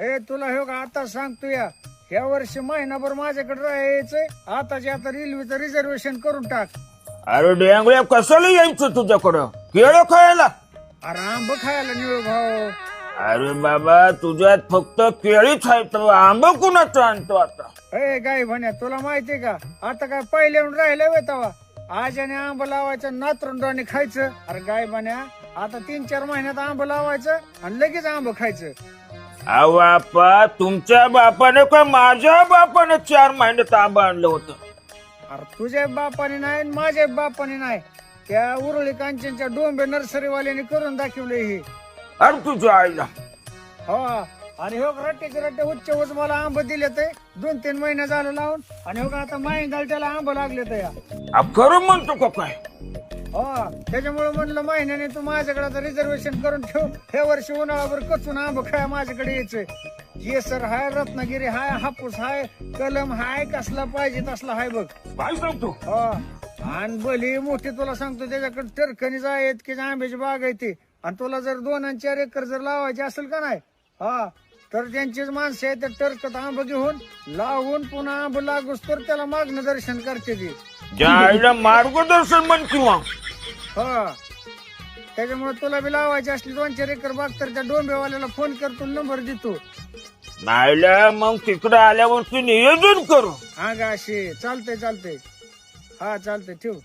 हे तुला हे का आता सांगतो या वर्षी महिनाभर माझ्याकडे राहायचंय. आताच्या आता रेल्वेचं रिझर्वेशन करून टाक. अरे डेंगळ्या कशाला यायचं तुझ्याकडं? केळं खायला? अरे आंब खायला निळ भाऊ. अरे बाबा तुझ्यात फक्त केळीच आहेत, आंब कुणाचं आणतो आता? ए गाई म्हण्या तुला माहितीये का आता काय पहिले राहिलं वे तवा आज्याने आंब लावायचं नातरुंडाने खायचं. अरे गाय म्हण्या आता 3-4 महिन्यात आंब लावायचं आणि लगेच आंब खायचं. अहो बापा, तुमच्या बापाने का माझ्या बापाने 4 महिन्यात आंब आणलं होतं? अरे तुझ्या बापाने नाही आणि माझ्या बापाने नाही, त्या उरळी कांचनच्या डोंबे नर्सरीवाल्याने करून दाखवले हे. अरे तुझ्या आईला. हो आणि हो रट्ट्याचे रट्टे उच्च उच मला आंब दिले ते 2-3 महिने झालं लावून. आणि हो आता महिन्याला त्याला आंब लागले तर या. खरं म्हणतो का काय? हो त्याच्यामुळे म्हणलं महिन्याने तू माझ्याकडे आता रिझर्वेशन करून ठेव. हे वर्षी उन्हाळाभर कचून आंब खाय माझ्याकडे यायचंय. केसर हाय, रत्नागिरी हाय, हापूस हाय, कलम हाय, कसला पाहिजे तसला हाय बघ. काय सांगतो? हो आणि भली मोठी तुला सांगतो त्याच्याकडे टरकणीच आहेत की आंब्याची बाग आहे ती. आणि तुला जर 2 आणि 4 एकर जर लावायची असेल का नाही हा तर त्यांचीच माणसं आहेत, त्या टरकत आंब घेऊन लावून पुन्हा आंब लागूस तर त्याला मागणं दर्शन करते ती. ज्या आईला मार्गदर्शन म्हण किंवा. हो त्याच्यामुळे तुला बी लावायची असली 2-4 एकर बाग तर त्या डोंबेवाल्याला फोन करतो, नंबर देतो. नाहीला मग तिकडे आल्यावरती नियोजन करू. हा गा अशी चालतंय. हा चालतंय ठेव.